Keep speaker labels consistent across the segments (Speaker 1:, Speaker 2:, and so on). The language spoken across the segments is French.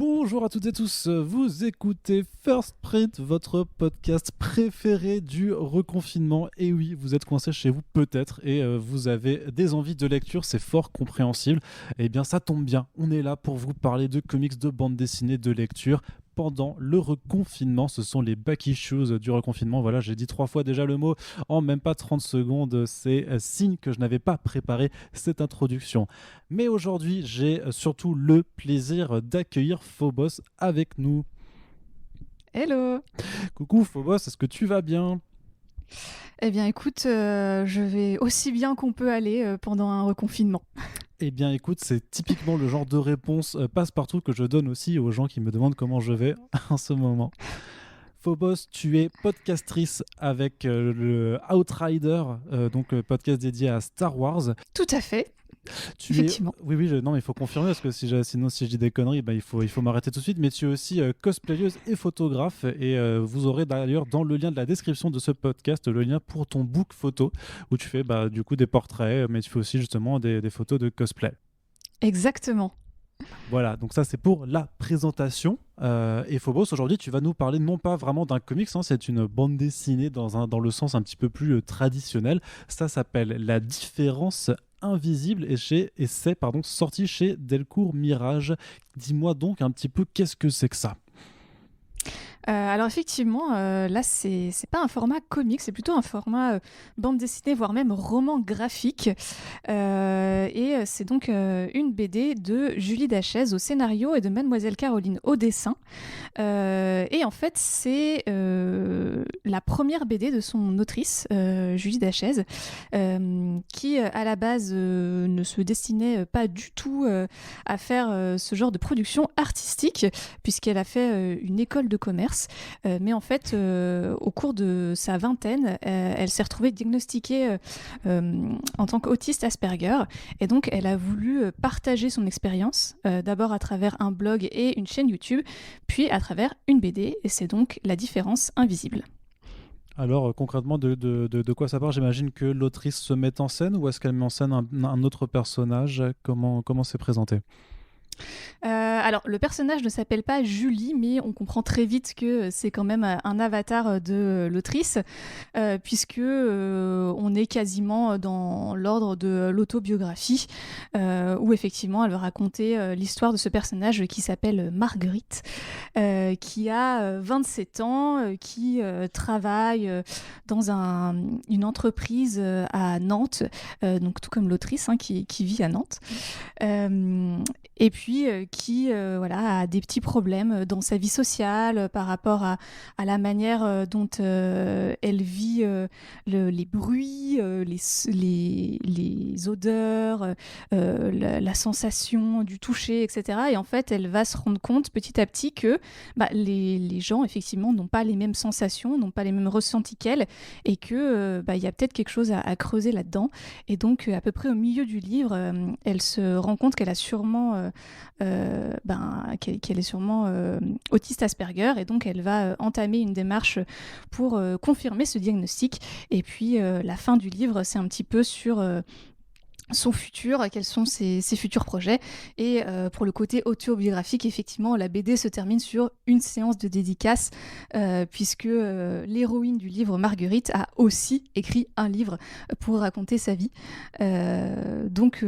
Speaker 1: Bonjour à toutes et tous, vous écoutez First Print, votre podcast préféré du reconfinement. Et oui, vous êtes coincé chez vous peut-être et vous avez des envies de lecture, c'est fort compréhensible. Eh bien ça tombe bien, on est là pour vous parler de comics, de bande dessinée, de lecture. Pendant le reconfinement, ce sont les back issues du reconfinement. Voilà, j'ai dit 3 fois déjà le mot en même pas 30 secondes. C'est signe que je n'avais pas préparé cette introduction. Mais aujourd'hui, j'ai surtout le plaisir d'accueillir Phobos avec nous.
Speaker 2: Hello.
Speaker 1: Coucou Phobos, est-ce que tu vas bien ?
Speaker 2: Eh bien écoute, je vais aussi bien qu'on peut aller pendant un reconfinement.
Speaker 1: Eh bien écoute, c'est typiquement le genre de réponse passe-partout que je donne aussi aux gens qui me demandent comment je vais en ce moment. Phobos, tu es podcastrice avec le Outrider, donc podcast dédié à Star Wars.
Speaker 2: Tout à fait. Effectivement.
Speaker 1: Oui, non, mais il faut confirmer parce que sinon, si je dis des conneries, il faut m'arrêter tout de suite. Mais tu es aussi cosplayeuse et photographe. Et vous aurez d'ailleurs dans le lien de la description de ce podcast le lien pour ton book photo où tu fais du coup des portraits, mais tu fais aussi justement des photos de cosplay.
Speaker 2: Exactement.
Speaker 1: Voilà, donc ça c'est pour la présentation. Et Phobos, aujourd'hui tu vas nous parler non pas vraiment d'un comics, c'est une bande dessinée dans le sens un petit peu plus traditionnel. Ça s'appelle La Différence Invisible et c'est sorti chez Delcourt Mirage. Dis-moi donc un petit peu qu'est-ce que c'est que ça ?
Speaker 2: Alors effectivement, là c'est pas un format comique, c'est plutôt un format bande dessinée, voire même roman graphique. Et c'est donc une BD de Julie Dachez au scénario et de Mademoiselle Caroline au dessin. Et en fait c'est la première BD de son autrice, Julie Dachez, qui à la base ne se destinait pas du tout à faire ce genre de production artistique, puisqu'elle a fait une école de commerce. Mais en fait, au cours de sa vingtaine, elle s'est retrouvée diagnostiquée en tant qu'autiste Asperger. Et donc, elle a voulu partager son expérience, d'abord à travers un blog et une chaîne YouTube, puis à travers une BD. Et c'est donc La Différence Invisible.
Speaker 1: Alors concrètement, de quoi ça part ? J'imagine que l'autrice se met en scène ou est-ce qu'elle met en scène un autre personnage ? Comment c'est présenté ?
Speaker 2: Alors, le personnage ne s'appelle pas Julie, mais on comprend très vite que c'est quand même un avatar de l'autrice, puisque on est quasiment dans l'ordre de l'autobiographie, où effectivement elle va raconter l'histoire de ce personnage qui s'appelle Marguerite, qui a 27 ans, qui travaille dans une entreprise à Nantes, donc tout comme l'autrice qui vit à Nantes. Et puis qui a des petits problèmes dans sa vie sociale par rapport à la manière dont elle vit les bruits, les odeurs, la sensation du toucher, etc. Et en fait, elle va se rendre compte petit à petit que les gens, effectivement, n'ont pas les mêmes sensations, n'ont pas les mêmes ressentis qu'elle, et que y a peut-être quelque chose à creuser là-dedans. Et donc, à peu près au milieu du livre, elle se rend compte qu'elle a sûrement qu'elle est sûrement autiste Asperger, et donc elle va entamer une démarche pour confirmer ce diagnostic. Et puis la fin du livre, c'est un petit peu sur son futur, quels sont ses futurs projets. Et pour le côté autobiographique, effectivement, la BD se termine sur une séance de dédicace, puisque l'héroïne du livre, Marguerite, a aussi écrit un livre pour raconter sa vie. Donc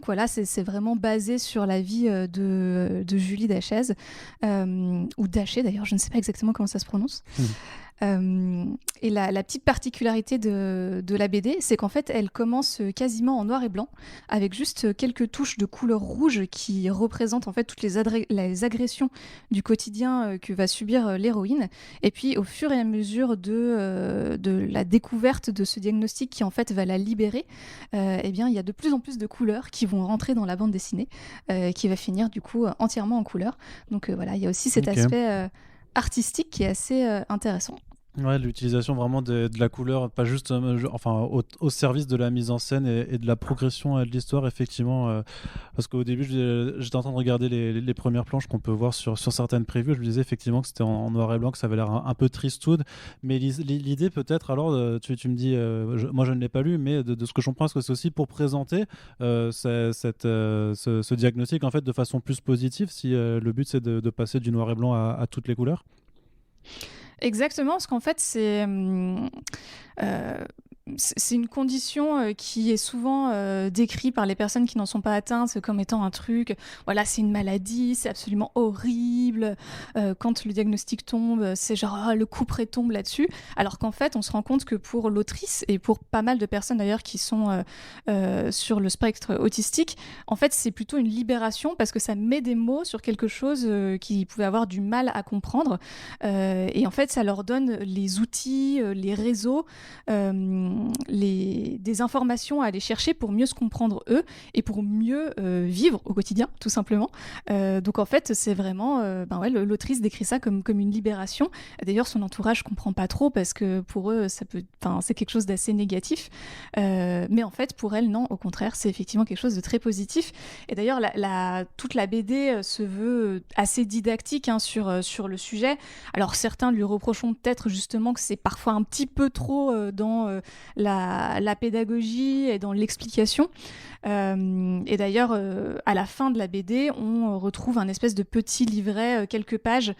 Speaker 2: voilà, c'est vraiment basé sur la vie de Julie Dachez, ou Daché d'ailleurs, je ne sais pas exactement comment ça se prononce. Et la petite particularité de la BD, c'est qu'en fait, elle commence quasiment en noir et blanc, avec juste quelques touches de couleur rouge qui représentent en fait toutes les agressions du quotidien que va subir l'héroïne. Et puis, au fur et à mesure de la découverte de ce diagnostic qui en fait va la libérer, eh bien, il y a de plus en plus de couleurs qui vont rentrer dans la bande dessinée, qui va finir du coup entièrement en couleur. Donc voilà, il y a aussi cet aspect artistique qui est assez intéressant.
Speaker 1: Ouais, l'utilisation vraiment de la couleur, pas juste enfin au service de la mise en scène et de la progression de l'histoire, effectivement. Parce qu'au début, j'étais en train de regarder les premières planches qu'on peut voir sur certaines previews. Je me disais effectivement que c'était en noir et blanc, que ça avait l'air un peu tristoude. Mais l'idée, peut-être, alors, tu me dis, moi je ne l'ai pas lu, mais de ce que je comprends, est-ce que c'est aussi pour présenter ce diagnostic en fait de façon plus positive, si le but c'est de passer du noir et blanc à toutes les couleurs?
Speaker 2: Exactement, parce qu'en fait, euh, c'est une condition qui est souvent décrite par les personnes qui n'en sont pas atteintes comme étant un truc, voilà, c'est une maladie, c'est absolument horrible. Quand le diagnostic tombe, c'est genre le couperet tombe là-dessus. Alors qu'en fait, on se rend compte que pour l'autrice et pour pas mal de personnes d'ailleurs qui sont sur le spectre autistique, en fait, c'est plutôt une libération parce que ça met des mots sur quelque chose qu'ils pouvaient avoir du mal à comprendre. Et en fait, ça leur donne les outils, les réseaux, des informations à aller chercher pour mieux se comprendre eux et pour mieux vivre au quotidien, tout simplement. Donc en fait, c'est vraiment, l'autrice décrit ça comme une libération. D'ailleurs, son entourage comprend pas trop parce que pour eux, c'est quelque chose d'assez négatif. Mais en fait, pour elle, non, au contraire, c'est effectivement quelque chose de très positif. Et d'ailleurs, toute la BD se veut assez didactique sur le sujet. Alors certains lui reprochons peut-être justement que c'est parfois un petit peu trop dans la pédagogie et dans l'explication. Et d'ailleurs, à la fin de la BD, on retrouve un espèce de petit livret, quelques pages,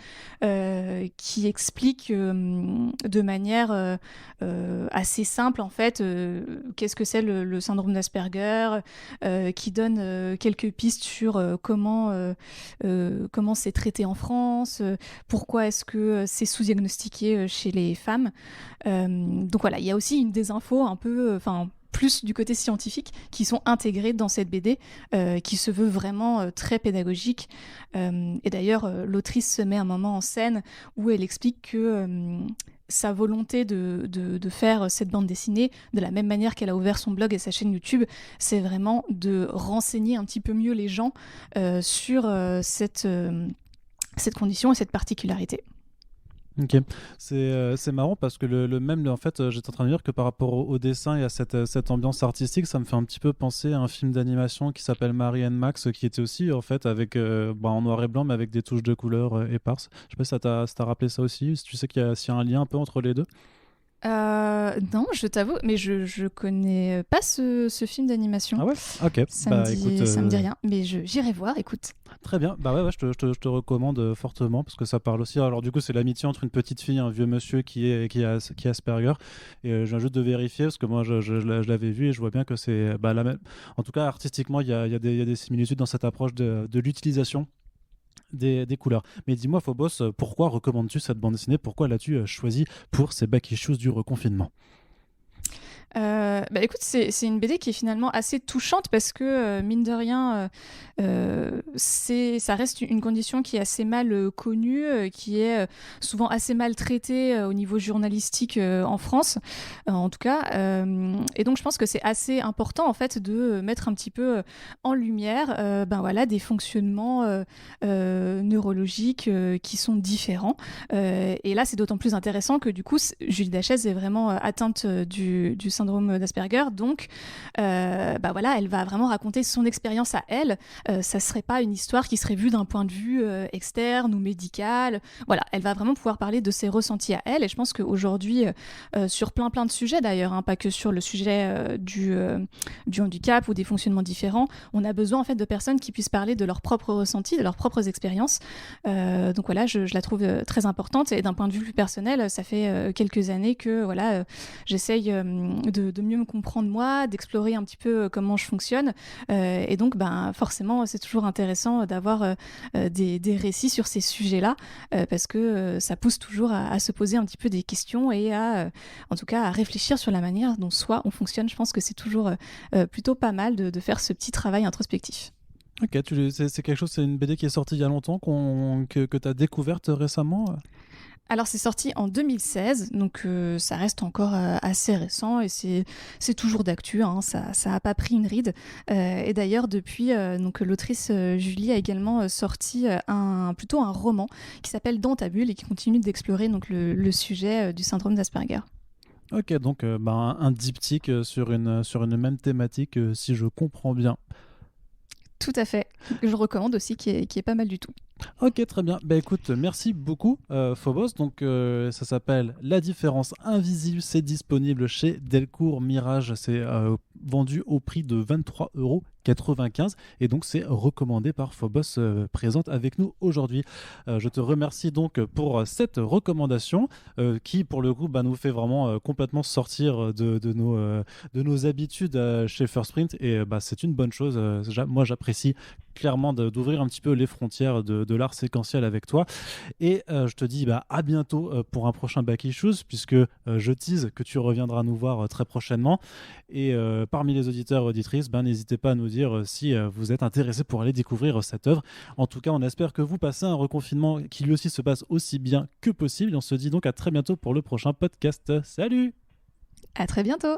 Speaker 2: qui explique de manière assez simple, en fait, qu'est-ce que c'est le syndrome d'Asperger, qui donne quelques pistes sur comment c'est traité en France, pourquoi est-ce que c'est sous-diagnostiqué chez les femmes. Donc voilà, il y a aussi des infos un peu, plus du côté scientifique, qui sont intégrées dans cette BD, qui se veut vraiment très pédagogique. Et d'ailleurs, l'autrice se met un moment en scène où elle explique que sa volonté de faire cette bande dessinée, de la même manière qu'elle a ouvert son blog et sa chaîne YouTube, c'est vraiment de renseigner un petit peu mieux les gens sur cette condition et cette particularité.
Speaker 1: Ok, c'est marrant parce que le même, en fait, j'étais en train de dire que par rapport au dessin et à cette ambiance artistique, ça me fait un petit peu penser à un film d'animation qui s'appelle Mary and Max, qui était aussi en fait avec en noir et blanc, mais avec des touches de couleurs éparses. Je sais pas si ça t'a rappelé ça aussi, si tu sais s'il y a un lien un peu entre les deux.
Speaker 2: Non, je t'avoue, mais je connais pas ce film d'animation.
Speaker 1: Ah ouais. Ok. Écoute,
Speaker 2: ça me dit rien, mais j'irai voir, écoute.
Speaker 1: très bien. Bah ouais, je te recommande fortement parce que ça parle aussi. Alors du coup, c'est l'amitié entre une petite fille et un vieux monsieur qui a Asperger. Et je viens juste de vérifier parce que moi, je l'avais vu et je vois bien que c'est la même. En tout cas, artistiquement, il y a des similitudes dans cette approche de l'utilisation des couleurs. Mais dis-moi, Phobos, pourquoi recommandes-tu cette bande dessinée? Pourquoi l'as-tu choisie pour ces back issues du reconfinement?
Speaker 2: Écoute, c'est une BD qui est finalement assez touchante parce que, mine de rien, ça reste une condition qui est assez mal connue, qui est souvent assez mal traitée au niveau journalistique en France, en tout cas. Et donc, je pense que c'est assez important en fait de mettre un petit peu en lumière des fonctionnements neurologiques qui sont différents. Et là, c'est d'autant plus intéressant que du coup, Julie Dachès est vraiment atteinte du syndrome d'Asperger, donc elle va vraiment raconter son expérience à elle. Ça serait pas une histoire qui serait vue d'un point de vue externe ou médical. Voilà, elle va vraiment pouvoir parler de ses ressentis à elle, et je pense qu'aujourd'hui, sur plein de sujets d'ailleurs, pas que sur le sujet du handicap ou des fonctionnements différents, on a besoin en fait de personnes qui puissent parler de leurs propres ressentis, de leurs propres expériences. Donc voilà, je la trouve très importante, et d'un point de vue plus personnel, ça fait quelques années que j'essaye de mieux me comprendre moi, d'explorer un petit peu comment je fonctionne, et donc forcément c'est toujours intéressant d'avoir des récits sur ces sujets-là, parce que ça pousse toujours à se poser un petit peu des questions et en tout cas à réfléchir sur la manière dont soi on fonctionne. Je pense que c'est toujours plutôt pas mal de faire ce petit travail introspectif.
Speaker 1: Ok, c'est quelque chose, c'est une BD qui est sortie il y a longtemps, que tu as découverte récemment?
Speaker 2: Alors c'est sorti en 2016, donc ça reste encore assez récent et c'est toujours d'actu, hein, ça a pas pris une ride. Et d'ailleurs depuis, donc l'autrice Julie a également sorti plutôt un roman qui s'appelle Dans ta bulle et qui continue d'explorer donc le sujet du syndrome d'Asperger.
Speaker 1: Ok, donc un diptyque sur une même thématique, si je comprends bien.
Speaker 2: Tout à fait, que je recommande aussi, qui est pas mal du tout.
Speaker 1: Ok, très bien. Bah écoute, merci beaucoup Phobos. Donc ça s'appelle La différence invisible, c'est disponible chez Delcourt Mirage, c'est vendu au prix de 23,95 € et donc c'est recommandé par Phobos présente avec nous aujourd'hui. Je te remercie donc pour cette recommandation qui pour le coup nous fait vraiment complètement sortir de nos habitudes chez First Print et c'est une bonne chose. Moi j'apprécie clairement d'ouvrir un petit peu les frontières de l'art séquentiel avec toi et je te dis à bientôt pour un prochain Back Issues puisque je tease que tu reviendras nous voir très prochainement et parmi les auditeurs et auditrices n'hésitez pas à nous dire si vous êtes intéressés pour aller découvrir cette œuvre. En tout cas on espère que vous passez un reconfinement qui lui aussi se passe aussi bien que possible et on se dit donc à très bientôt pour le prochain podcast. Salut!
Speaker 2: À très bientôt!